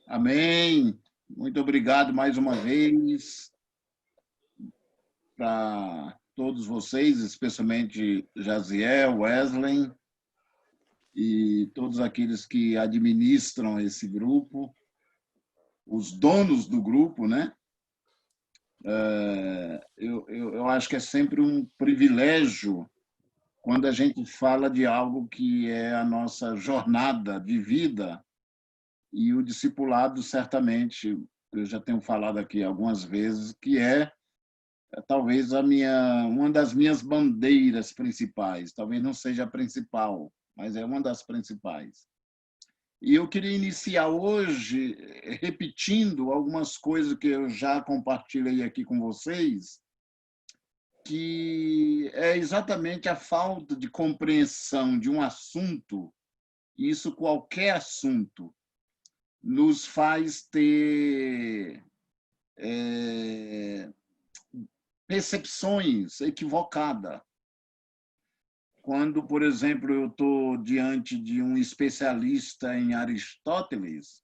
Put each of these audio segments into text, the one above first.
Amém. Muito obrigado mais uma vez para todos vocês, especialmente Jaziel, Wesley e todos aqueles que administram esse grupo, os donos do grupo, né? Eu acho que é sempre um privilégio quando a gente fala de algo que é a nossa jornada de vida. E o discipulado, certamente, eu já tenho falado aqui algumas vezes, que é talvez uma das minhas bandeiras principais. Talvez não seja a principal, mas é uma das principais. E eu queria iniciar hoje repetindo algumas coisas que eu já compartilhei aqui com vocês, que é exatamente a falta de compreensão de um assunto, e isso qualquer assunto, nos faz ter percepções equivocadas. Quando, por exemplo, eu estou diante de um especialista em Aristóteles,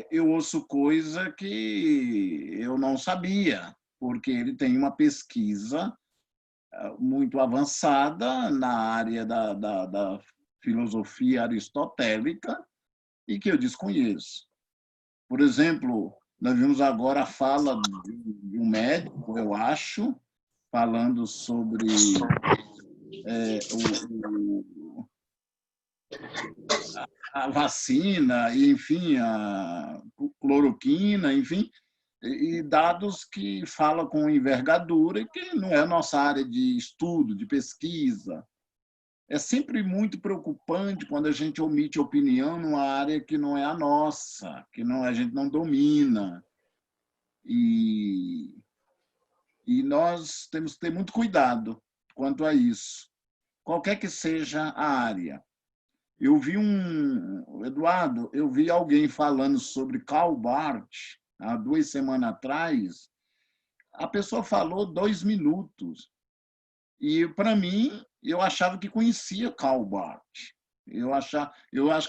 eu ouço coisa que eu não sabia, porque ele tem uma pesquisa muito avançada na área da filosofia aristotélica e que eu desconheço. Por exemplo, nós vimos agora a fala de um médico, eu acho, falando sobre a vacina, e, enfim, a cloroquina, enfim, e dados que falam com envergadura e que não é a nossa área de estudo, de pesquisa. É sempre muito preocupante quando a gente omite opinião numa área que não é a nossa, que não, a gente não domina. E, e nós temos que ter muito cuidado quanto a isso, qualquer que seja a área. Eduardo, eu vi alguém falando sobre Karl Barth há 2 semanas atrás. A pessoa falou 2 minutos. E, para mim, eu achava que conhecia Karl Barth. Eu acho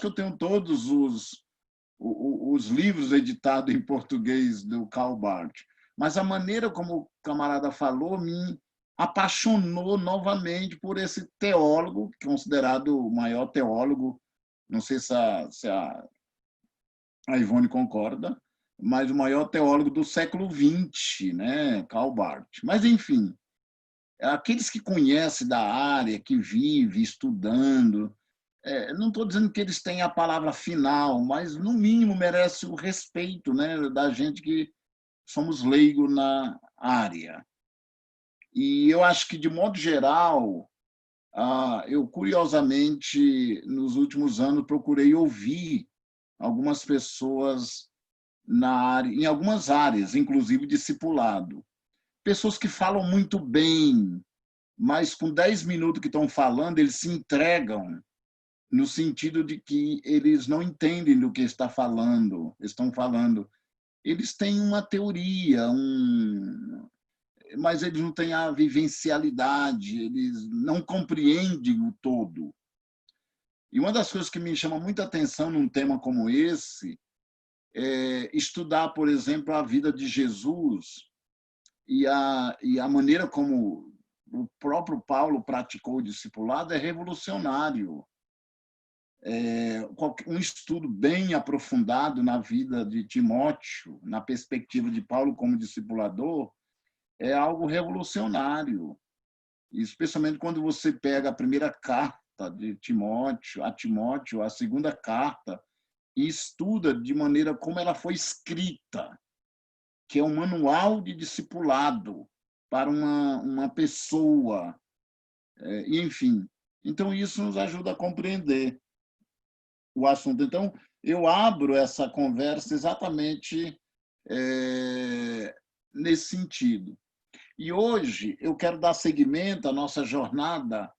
que eu tenho todos os livros editados em português do Karl Barth. Mas a maneira como o camarada falou me apaixonou novamente por esse teólogo, considerado o maior teólogo, não sei se a Ivone concorda, mas o maior teólogo do século XX, né? Karl Barth. Mas, enfim, aqueles que conhecem da área, que vivem estudando, não estou dizendo que eles têm a palavra final, mas, no mínimo, merece o respeito, né, da gente que somos leigos na área. E eu acho que, de modo geral, eu, curiosamente, nos últimos anos, procurei ouvir algumas pessoas na área, em algumas áreas, inclusive discipulado. Pessoas que falam muito bem, mas com 10 minutos que estão falando, eles se entregam no sentido de que eles não entendem do que estão falando. Eles têm uma teoria, mas eles não têm a vivencialidade, eles não compreendem o todo. E uma das coisas que me chama muita atenção num tema como esse é estudar, por exemplo, a vida de Jesus e a maneira como o próprio Paulo praticou o discipulado é revolucionário. Um estudo bem aprofundado na vida de Timóteo, na perspectiva de Paulo como discipulador, é algo revolucionário, especialmente quando você pega a primeira carta de Timóteo, a segunda carta, e estuda de maneira como ela foi escrita, que é um manual de discipulado para uma pessoa, enfim. Então, isso nos ajuda a compreender o assunto. Então, eu abro essa conversa exatamente nesse sentido. E hoje eu quero dar seguimento à nossa jornada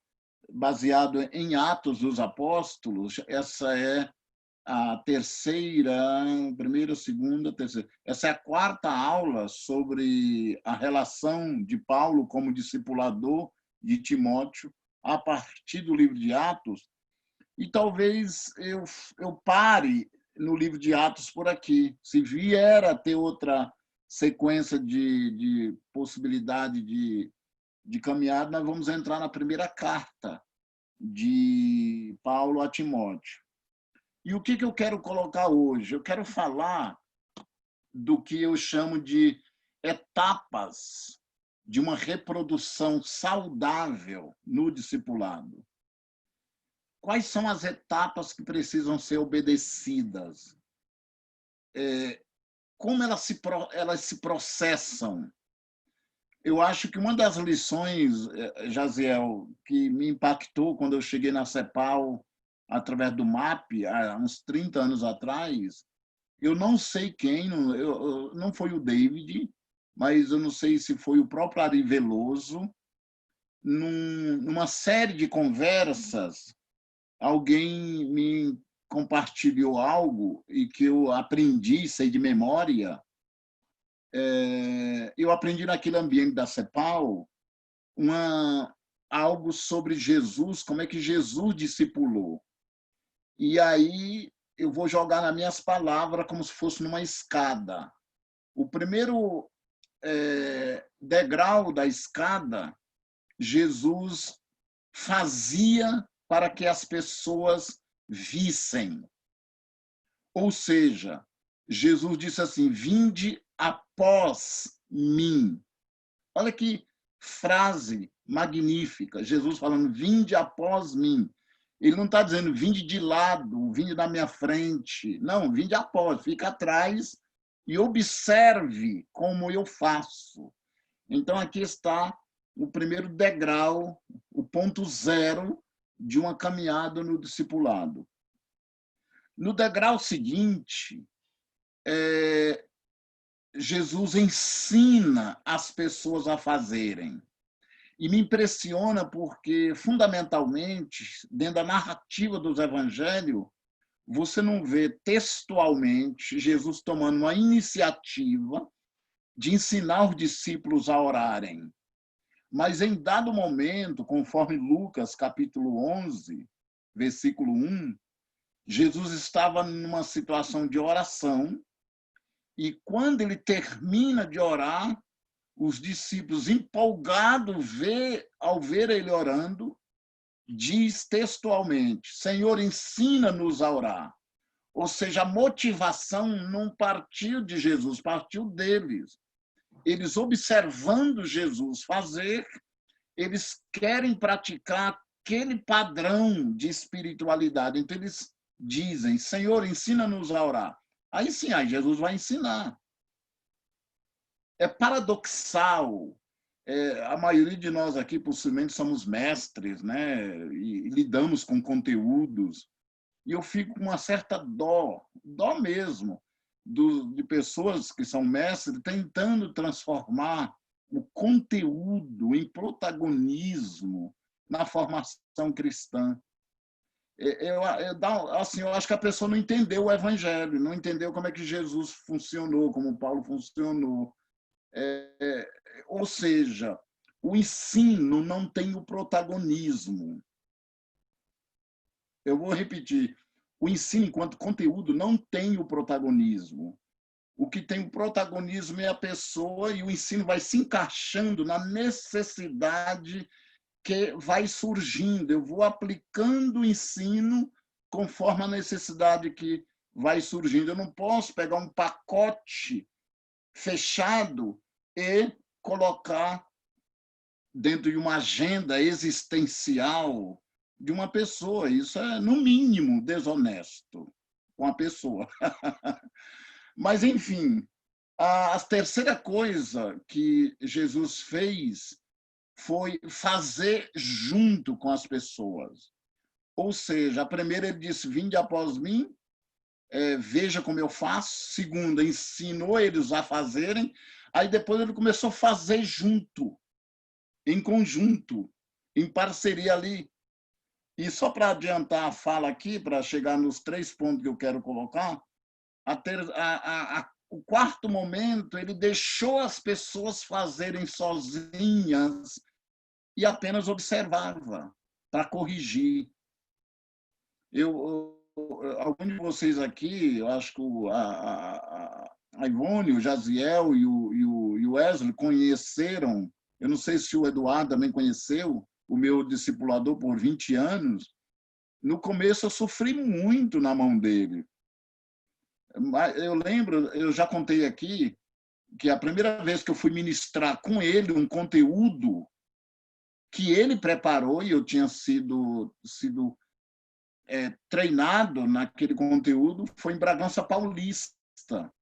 baseado em Atos dos Apóstolos. Essa é a primeira, segunda, terceira. Essa é a quarta aula sobre a relação de Paulo como discipulador de Timóteo a partir do livro de Atos. E talvez eu pare no livro de Atos por aqui. Se vier a ter outra sequência de possibilidade de caminhada, nós vamos entrar na primeira carta de Paulo a Timóteo. E o que eu quero colocar hoje? Eu quero falar do que eu chamo de etapas de uma reprodução saudável no discipulado. Quais são as etapas que precisam ser obedecidas? Como elas se processam? Eu acho que uma das lições, Jaziel, que me impactou quando eu cheguei na CEPAL, através do MAP, há uns 30 anos atrás, eu não sei quem, não foi o David, mas eu não sei se foi o próprio Ari Veloso, numa série de conversas, alguém me compartilhou algo e que eu aprendi, sei de memória. Eu aprendi naquele ambiente da CEPAL algo sobre Jesus, como é que Jesus discipulou. E aí eu vou jogar nas minhas palavras como se fosse numa escada. O primeiro degrau da escada, Jesus fazia para que as pessoas vissem. Ou seja, Jesus disse assim: vinde após mim. Olha que frase magnífica. Jesus falando: vinde após mim. Ele não está dizendo vinde de lado, vinde na minha frente. Não, vinde após, fica atrás e observe como eu faço. Então, aqui está o primeiro degrau, o ponto zero de uma caminhada no discipulado. No degrau seguinte, Jesus ensina as pessoas a fazerem. E me impressiona porque, fundamentalmente, dentro da narrativa dos evangelhos, você não vê textualmente Jesus tomando uma iniciativa de ensinar os discípulos a orarem. Mas, em dado momento, conforme Lucas, capítulo 11, versículo 1, Jesus estava numa situação de oração e, quando ele termina de orar, os discípulos, empolgados ao ver ele orando, diz textualmente: Senhor, ensina-nos a orar. Ou seja, a motivação não partiu de Jesus, partiu deles. Eles, observando Jesus fazer, eles querem praticar aquele padrão de espiritualidade. Então, eles dizem: Senhor, ensina-nos a orar. Aí sim, aí Jesus vai ensinar. É paradoxal. A maioria de nós aqui, possivelmente, somos mestres, né? E lidamos com conteúdos. E eu fico com uma certa dó mesmo, de pessoas que são mestres tentando transformar o conteúdo em protagonismo na formação cristã. Eu acho que a pessoa não entendeu o evangelho, não entendeu como é que Jesus funcionou, como Paulo funcionou. Ou seja, o ensino não tem o protagonismo. Eu vou repetir. O ensino, enquanto conteúdo, não tem o protagonismo. O que tem o protagonismo é a pessoa, e o ensino vai se encaixando na necessidade que vai surgindo. Eu vou aplicando o ensino conforme a necessidade que vai surgindo. Eu não posso pegar um pacote fechado e colocar dentro de uma agenda existencial de uma pessoa. Isso é, no mínimo, desonesto com a pessoa. Mas, enfim, a terceira coisa que Jesus fez foi fazer junto com as pessoas. Ou seja, a primeira ele disse: vinde após mim, veja como eu faço. Segunda, ensinou eles a fazerem. Aí depois ele começou a fazer junto, em conjunto, em parceria ali. E só para adiantar a fala aqui, para chegar nos 3 pontos que eu quero colocar, o quarto momento, ele deixou as pessoas fazerem sozinhas e apenas observava para corrigir. Eu alguns de vocês aqui, eu acho que a Ivone, o Jaziel e o Wesley conheceram, eu não sei se o Eduardo também conheceu, o meu discipulador por 20 anos. No começo eu sofri muito na mão dele. Eu lembro, eu já contei aqui, que a primeira vez que eu fui ministrar com ele um conteúdo que ele preparou, e eu tinha sido treinado naquele conteúdo, foi em Bragança Paulista.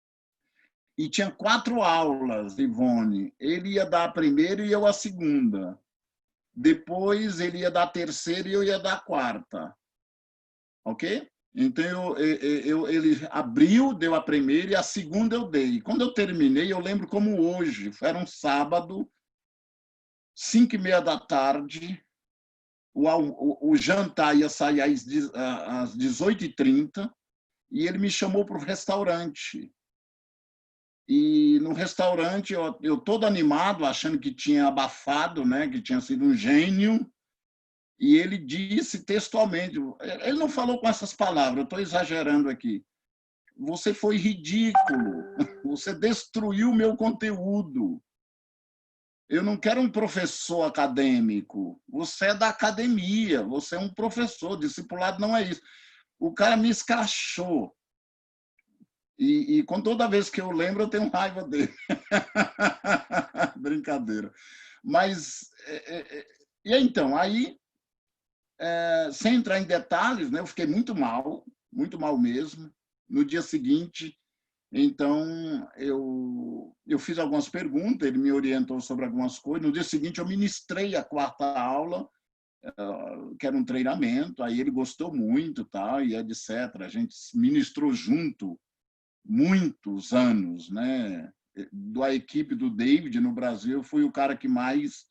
E tinha 4 aulas, Ivone. Ele ia dar a primeira e eu a segunda. Depois ele ia dar a terceira e eu ia dar a quarta. Ok? Então, ele abriu, deu a primeira e a segunda eu dei. Quando eu terminei, eu lembro como hoje. Era um sábado, 5h30 da tarde. O jantar ia sair às 18h30 e ele me chamou para o restaurante. E no restaurante, eu todo animado, achando que tinha abafado, né, que tinha sido um gênio, e ele disse textualmente, ele não falou com essas palavras, eu estou exagerando aqui, você foi ridículo, você destruiu o meu conteúdo, eu não quero um professor acadêmico, você é da academia, você é um professor, discipulado não é isso. O cara me escrachou. E com toda vez que eu lembro, eu tenho raiva dele. Brincadeira. Mas, e então, aí, sem entrar em detalhes, né, eu fiquei muito mal mesmo. No dia seguinte, então, eu fiz algumas perguntas, ele me orientou sobre algumas coisas. No dia seguinte, eu ministrei a 4ª aula, que era um treinamento, aí ele gostou muito, tal, e etc. A gente ministrou junto muitos anos, né? Da equipe do David no Brasil, eu fui o cara que mais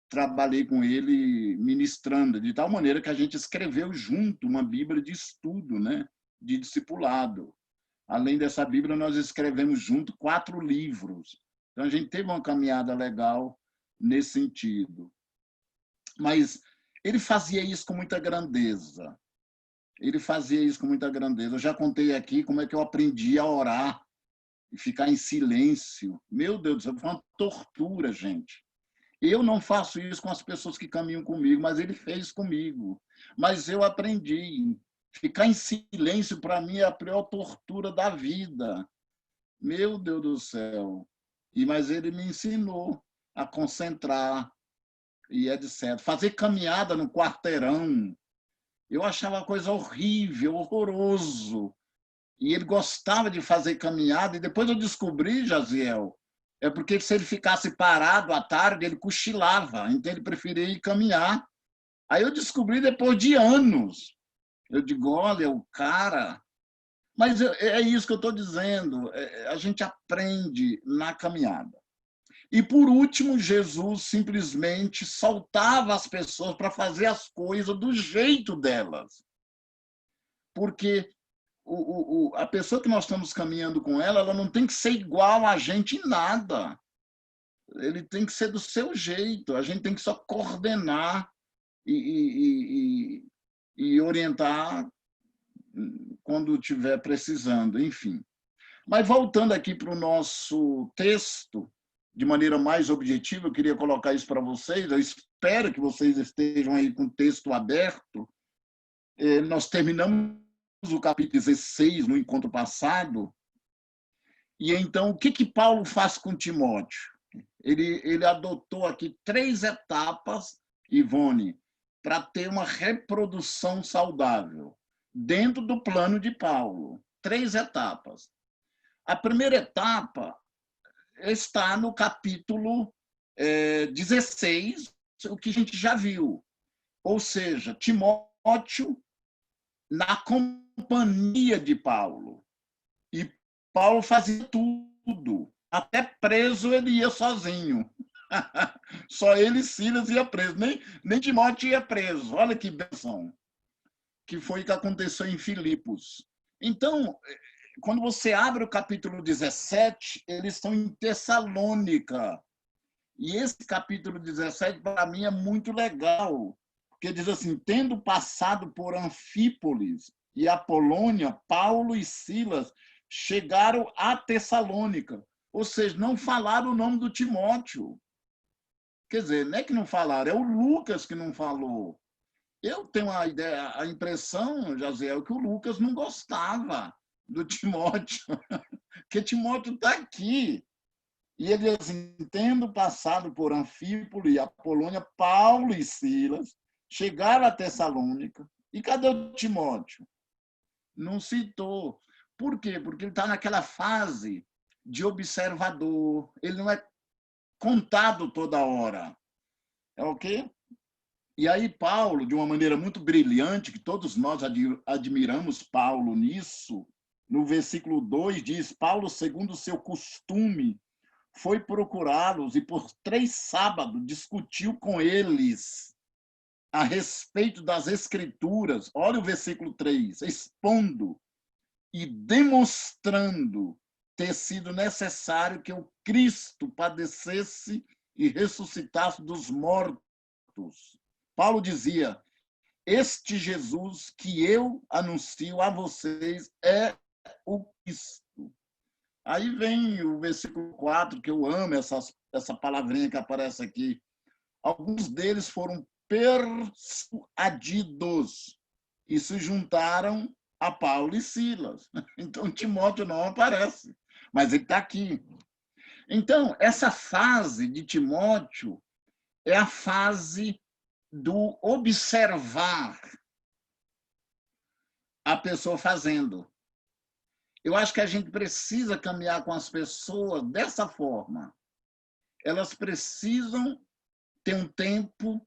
trabalhei com ele ministrando, de tal maneira que a gente escreveu junto uma Bíblia de estudo, né? De discipulado. Além dessa Bíblia, nós escrevemos junto 4 livros. Então, a gente teve uma caminhada legal nesse sentido. Mas ele fazia isso com muita grandeza. Ele fazia isso com muita grandeza. Eu já contei aqui como é que eu aprendi a orar e ficar em silêncio. Meu Deus do céu, foi uma tortura, gente. Eu não faço isso com as pessoas que caminham comigo, mas ele fez comigo. Mas eu aprendi. Ficar em silêncio, para mim, é a pior tortura da vida. Meu Deus do céu. Mas ele me ensinou a concentrar e etc. Fazer caminhada no quarteirão. Eu achava uma coisa horrível, horroroso. E ele gostava de fazer caminhada, e depois eu descobri, Jaziel, é porque se ele ficasse parado à tarde, ele cochilava, então ele preferia ir caminhar. Aí eu descobri depois de anos. Eu digo, olha, o cara... Mas é isso que eu estou dizendo, a gente aprende na caminhada. E, por último, Jesus simplesmente soltava as pessoas para fazer as coisas do jeito delas. Porque a pessoa que nós estamos caminhando com ela, ela não tem que ser igual a gente em nada. Ele tem que ser do seu jeito. A gente tem que só coordenar e orientar quando estiver precisando, enfim. Mas voltando aqui para o nosso texto, de maneira mais objetiva, eu queria colocar isso para vocês. Eu espero que vocês estejam aí com o texto aberto. Nós terminamos o capítulo 16 no encontro passado. E então, o que Paulo faz com Timóteo? Ele adotou aqui 3 etapas, Ivone, para ter uma reprodução saudável, dentro do plano de Paulo. 3 etapas. A primeira etapa está no capítulo 16, o que a gente já viu. Ou seja, Timóteo na companhia de Paulo. E Paulo fazia tudo. Até preso ele ia sozinho. Só ele e Silas ia preso. Nem Timóteo ia preso. Olha que bênção. Que foi o que aconteceu em Filipos. Então, quando você abre o capítulo 17, eles estão em Tessalônica. E esse capítulo 17, para mim, é muito legal. Porque diz assim, tendo passado por Anfípolis e Apolônia, Paulo e Silas chegaram a Tessalônica. Ou seja, não falaram o nome do Timóteo. Quer dizer, não é que não falaram, é o Lucas que não falou. Eu tenho a ideia, a impressão, Jaziel, que o Lucas não gostava do Timóteo, porque Timóteo está aqui. E ele, assim, tendo passado por Anfípolo e Apolônia, Paulo e Silas chegaram a Tessalônica. E cadê o Timóteo? Não citou. Por quê? Porque ele está naquela fase de observador. Ele não é contado toda hora. É ok? E aí Paulo, de uma maneira muito brilhante, que todos nós admiramos Paulo nisso, no versículo 2 diz, Paulo, segundo o seu costume, foi procurá-los e por 3 sábados discutiu com eles a respeito das Escrituras. Olha o versículo 3, expondo e demonstrando ter sido necessário que o Cristo padecesse e ressuscitasse dos mortos. Paulo dizia, este Jesus que eu anuncio a vocês é o Cristo. Aí vem o versículo 4, que eu amo essa palavrinha que aparece aqui. Alguns deles foram persuadidos e se juntaram a Paulo e Silas. Então, Timóteo não aparece, mas ele está aqui. Então, essa fase de Timóteo é a fase do observar a pessoa fazendo. Eu acho que a gente precisa caminhar com as pessoas dessa forma. Elas precisam ter um tempo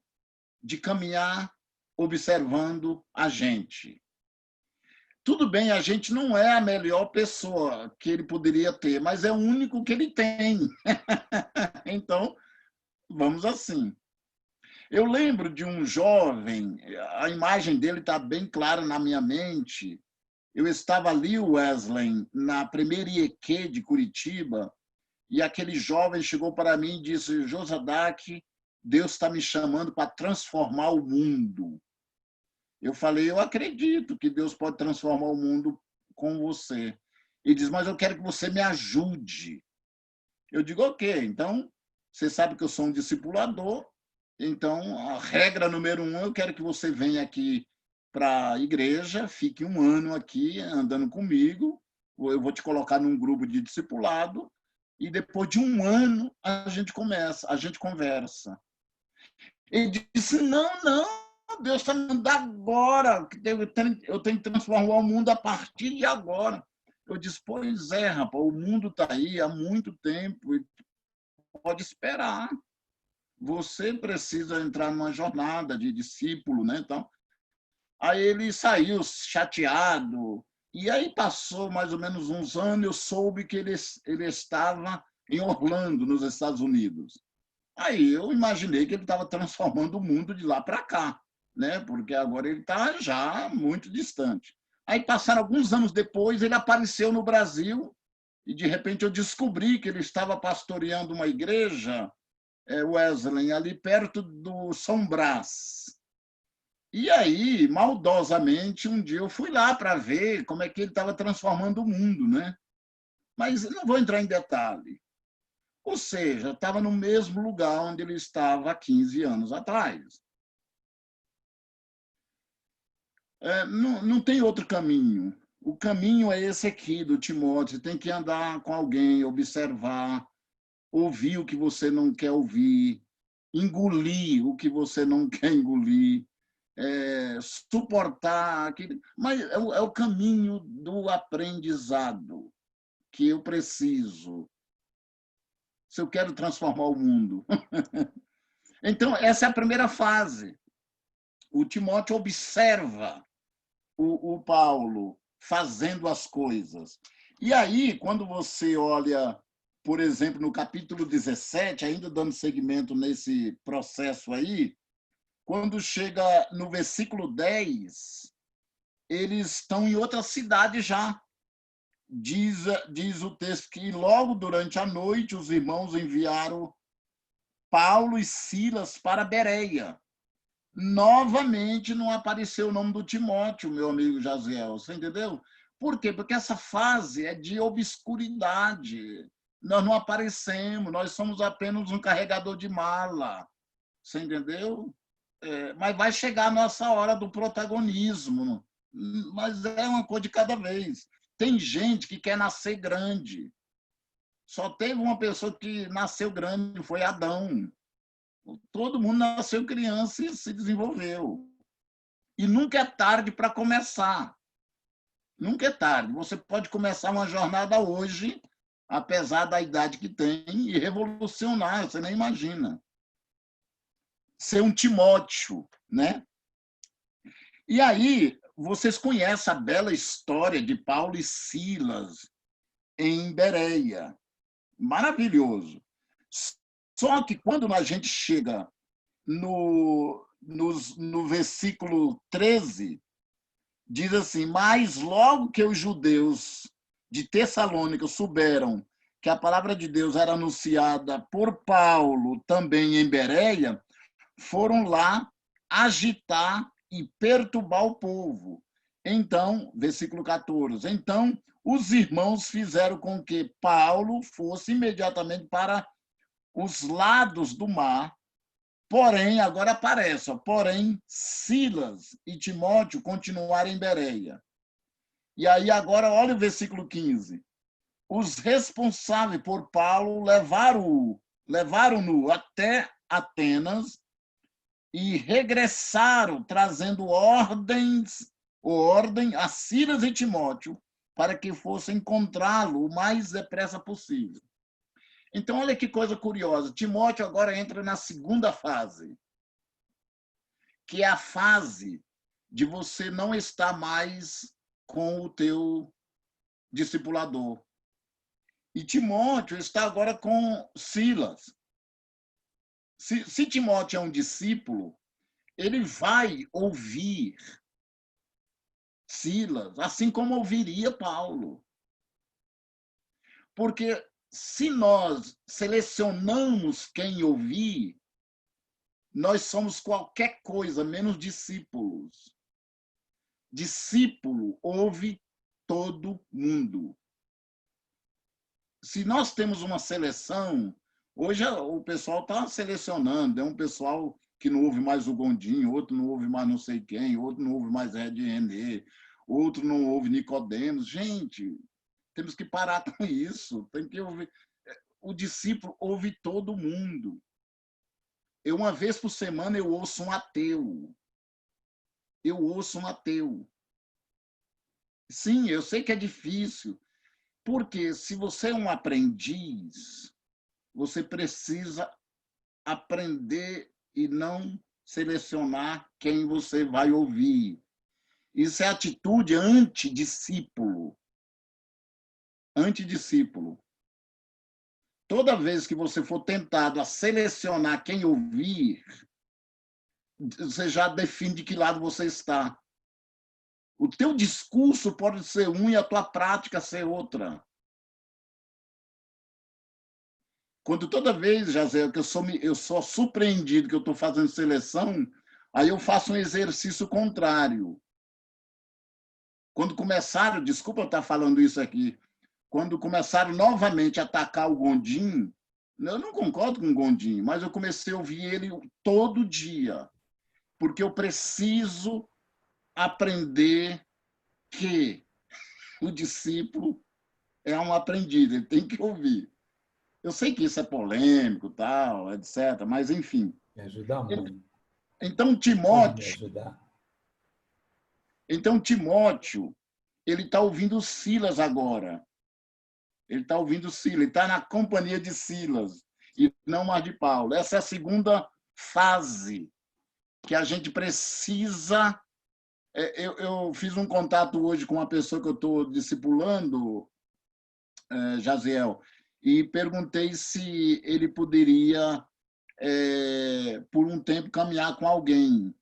de caminhar observando a gente. Tudo bem, a gente não é a melhor pessoa que ele poderia ter, mas é o único que ele tem. Então, vamos assim. Eu lembro de um jovem, a imagem dele está bem clara na minha mente. Eu estava ali, Wesley, na primeira IEQ de Curitiba, e aquele jovem chegou para mim e disse, Josadac, Deus está me chamando para transformar o mundo. Eu falei, eu acredito que Deus pode transformar o mundo com você. Ele diz, mas eu quero que você me ajude. Eu digo, ok, então, você sabe que eu sou um discipulador, então, a regra número 1, eu quero que você venha aqui para a igreja, fique um ano aqui andando comigo, eu vou te colocar num grupo de discipulado, e depois de um ano a gente conversa. Ele disse, não, Deus está me mandando agora, eu tenho que transformar o mundo a partir de agora. Eu disse, pois é, rapaz, o mundo está aí há muito tempo, e pode esperar. Você precisa entrar numa jornada de discípulo, né? Então, aí ele saiu chateado, e aí passou mais ou menos uns anos, eu soube que ele estava em Orlando, nos Estados Unidos. Aí eu imaginei que ele estava transformando o mundo de lá para cá, né? Porque agora ele está já muito distante. Aí passaram alguns anos depois, ele apareceu no Brasil, e de repente eu descobri que ele estava pastoreando uma igreja, Wesley, ali perto do São Brás. E aí, maldosamente, um dia eu fui lá para ver como é que ele estava transformando o mundo, né? Mas não vou entrar em detalhe. Ou seja, estava no mesmo lugar onde ele estava há 15 anos atrás. Não tem outro caminho. O caminho é esse aqui, do Timóteo. Você tem que andar com alguém, observar, ouvir o que você não quer ouvir, engolir o que você não quer engolir, suportar aquilo. Mas é o caminho do aprendizado que eu preciso, se eu quero transformar o mundo. Então, essa é a primeira fase. O Timóteo observa o Paulo fazendo as coisas. E aí, quando você olha, por exemplo, no capítulo 17, ainda dando seguimento nesse processo aí, quando chega no versículo 10, eles estão em outra cidade já. Diz o texto que logo durante a noite os irmãos enviaram Paulo e Silas para Bereia. Novamente não apareceu o nome do Timóteo, meu amigo Jaziel, você entendeu? Por quê? Porque essa fase é de obscuridade. Nós não aparecemos, nós somos apenas um carregador de mala, você entendeu? Mas vai chegar a nossa hora do protagonismo, mas é uma coisa de cada vez. Tem gente que quer nascer grande. Só teve uma pessoa que nasceu grande, foi Adão. Todo mundo nasceu criança e se desenvolveu. E nunca é tarde para começar. Nunca é tarde. Você pode começar uma jornada hoje, apesar da idade que tem, e revolucionar, você nem imagina. Ser um Timóteo, né? E aí, vocês conhecem a bela história de Paulo e Silas em Bereia. Maravilhoso. Só que quando a gente chega no versículo 13, diz assim: mas logo que os judeus de Tessalônica souberam que a palavra de Deus era anunciada por Paulo também em Bereia, foram lá agitar e perturbar o povo. Então, versículo 14, então os irmãos fizeram com que Paulo fosse imediatamente para os lados do mar. Porém, agora aparece, porém, Silas e Timóteo continuaram em Bereia. E aí agora, olha o versículo 15. Os responsáveis por Paulo levaram-no até Atenas e regressaram trazendo ordem a Silas e Timóteo para que fossem encontrá-lo o mais depressa possível. Então, olha que coisa curiosa. Timóteo agora entra na segunda fase, que é a fase de você não estar mais com o teu discipulador. E Timóteo está agora com Silas. Se Timóteo é um discípulo, ele vai ouvir Silas, assim como ouviria Paulo. Porque se nós selecionamos quem ouvir, nós somos qualquer coisa menos discípulos. Discípulo ouve todo mundo. Se nós temos uma seleção, hoje o pessoal está selecionando, é um pessoal que não ouve mais o Gondim, outro não ouve mais não sei quem, outro não ouve mais Red René, outro não ouve Nicodemos. Gente, temos que parar com isso. Tem que ouvir. O discípulo ouve todo mundo. Uma vez por semana, eu ouço um ateu. Eu ouço um ateu. Sim, eu sei que é difícil, porque se você é um aprendiz, você precisa aprender e não selecionar quem você vai ouvir. Isso é atitude antidiscípulo. Antidiscípulo. Toda vez que você for tentado a selecionar quem ouvir, você já define de que lado você está. O teu discurso pode ser um e a tua prática ser outra. Quando toda vez, Jaziel, que eu sou surpreendido que eu estou fazendo seleção, aí eu faço um exercício contrário. Quando começaram, desculpa eu estar falando isso aqui, quando começaram novamente a atacar o Gondim, eu não concordo com o Gondim, mas eu comecei a ouvir ele todo dia, porque eu preciso aprender que o discípulo é um aprendiz, ele tem que ouvir. Eu sei que isso é polêmico, tal, etc., mas, enfim. Me ajuda muito. Então, Pode me ajudar? Timóteo, ele está ouvindo Silas agora. Ele está ouvindo Silas, ele está na companhia de Silas, e não mais de Paulo. Essa é a segunda fase que a gente precisa. Eu fiz um contato hoje com uma pessoa que eu estou discipulando, Jaziel, e perguntei se ele poderia, por um tempo, caminhar com alguém.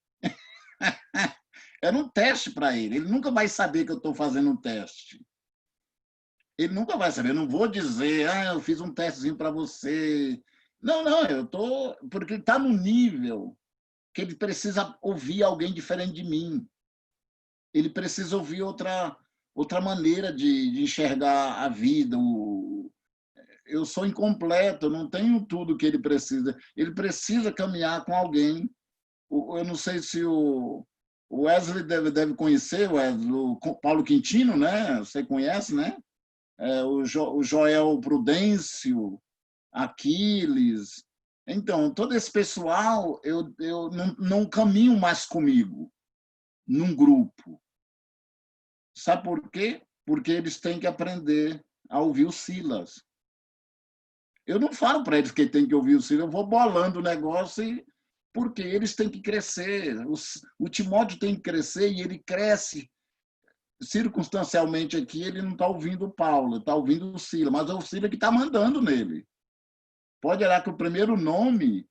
Era um teste para ele. Ele nunca vai saber que eu estou fazendo um teste. Ele nunca vai saber. Eu não vou dizer, eu fiz um testezinho para você. Não, eu estou. Porque ele está no nível que ele precisa ouvir alguém diferente de mim. Ele precisa ouvir outra maneira de enxergar a vida. Eu sou incompleto, eu não tenho tudo que ele precisa. Ele precisa caminhar com alguém. Eu não sei se o Wesley deve conhecer, o Paulo Quintino, né? Você conhece, né? O Joel Prudêncio, Aquiles. Então, todo esse pessoal, eu não caminho mais comigo, num grupo. Sabe por quê? Porque eles têm que aprender a ouvir o Silas. Eu não falo para eles que tem que ouvir o Silas, eu vou bolando o negócio, porque eles têm que crescer. O Timóteo tem que crescer e ele cresce. Circunstancialmente aqui, ele não está ouvindo o Paulo, está ouvindo o Silas, mas é o Silas que está mandando nele. Pode olhar que o primeiro nome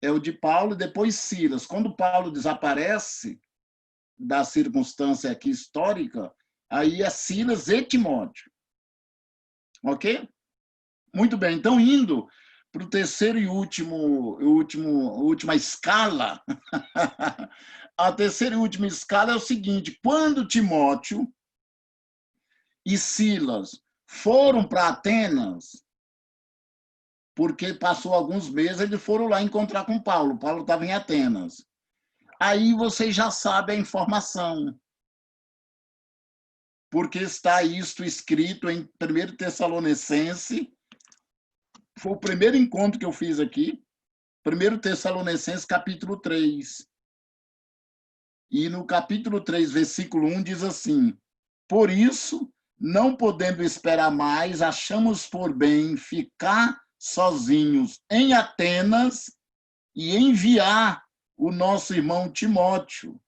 é o de Paulo e depois Silas. Quando Paulo desaparece da circunstância aqui histórica, aí é Silas e Timóteo. Ok? Muito bem. Então, indo para o terceiro e última escala, a terceira e última escala é o seguinte: quando Timóteo e Silas foram para Atenas, porque passou alguns meses, eles foram lá encontrar com Paulo. Paulo estava em Atenas. Aí vocês já sabem a informação, porque está isto escrito em 1 Tessalonicense. Foi o primeiro encontro que eu fiz aqui, 1 Tessalonicenses, capítulo 3. E no capítulo 3, versículo 1, diz assim: por isso, não podendo esperar mais, achamos por bem ficar sozinhos em Atenas e enviar o nosso irmão Timóteo.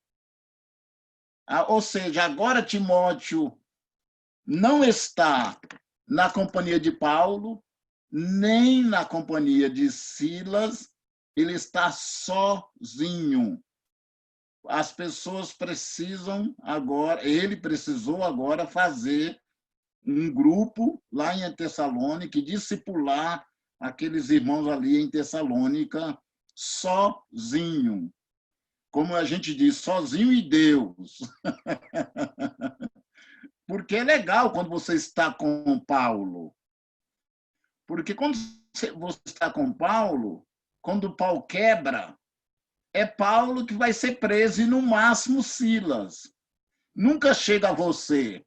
Ou seja, agora Timóteo não está na companhia de Paulo, nem na companhia de Silas, ele está sozinho. As pessoas precisam agora, ele precisou agora fazer um grupo lá em Tessalônica e discipular aqueles irmãos ali em Tessalônica sozinho. Como a gente diz, sozinho e Deus. Porque é legal quando você está com Paulo. Porque quando você está com Paulo, quando o pau quebra, é Paulo que vai ser preso e, no máximo, Silas. Nunca chega a você.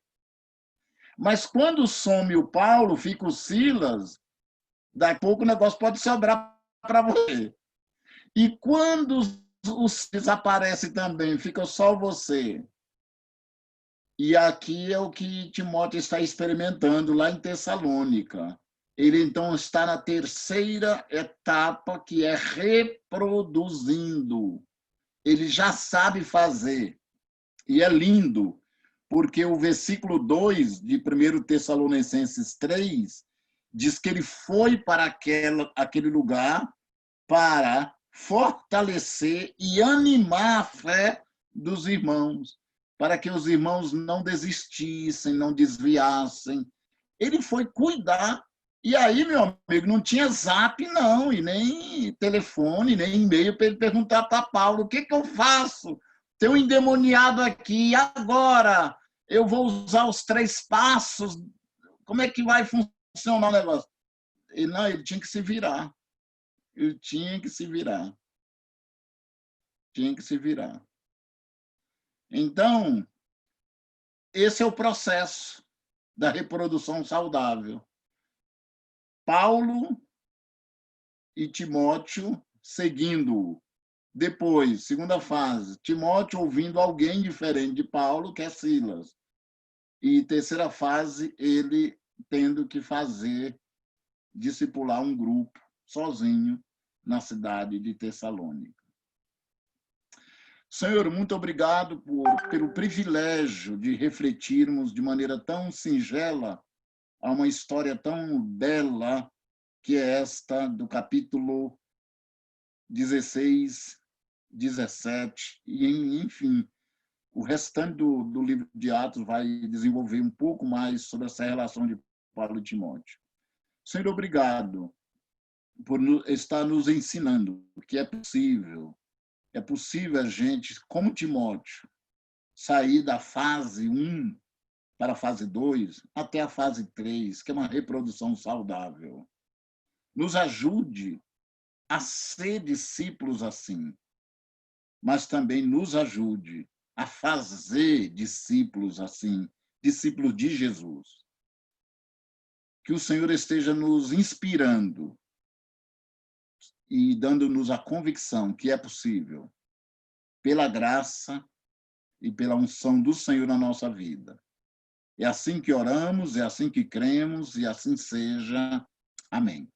Mas quando some o Paulo, fica o Silas, daqui a pouco o negócio pode sobrar para você. E quando os Silas aparecem também, fica só você. E aqui é o que Timóteo está experimentando lá em Tessalônica. Ele, então, está na terceira etapa, que é reproduzindo. Ele já sabe fazer. E é lindo, porque o versículo 2 de 1 Tessalonicenses 3 diz que ele foi para aquele lugar para fortalecer e animar a fé dos irmãos, para que os irmãos não desistissem, não desviassem. Ele foi cuidar. E aí, meu amigo, não tinha zap, não, e nem telefone, nem e-mail para ele perguntar para Paulo: o que eu faço? Tem um endemoniado aqui, agora eu vou usar os 3 passos, como é que vai funcionar o negócio? Ele tinha que se virar. Ele tinha que se virar. Tinha que se virar. Então, esse é o processo da reprodução saudável. Paulo e Timóteo seguindo. Depois, segunda fase, Timóteo ouvindo alguém diferente de Paulo, que é Silas. E terceira fase, ele tendo que discipular um grupo sozinho na cidade de Tessalônica. Senhor, muito obrigado pelo privilégio de refletirmos de maneira tão singela a uma história tão bela que é esta do capítulo 16, 17, e, enfim, o restante do livro de Atos vai desenvolver um pouco mais sobre essa relação de Paulo e Timóteo. Senhor, obrigado por estar nos ensinando que é possível É possível a gente, como Timóteo, sair da fase 1 para a fase 2 até a fase 3, que é uma reprodução saudável. Nos ajude a ser discípulos assim, mas também nos ajude a fazer discípulos assim, discípulos de Jesus. Que o Senhor esteja nos inspirando e dando-nos a convicção que é possível, pela graça e pela unção do Senhor na nossa vida. É assim que oramos, é assim que cremos, e assim seja. Amém.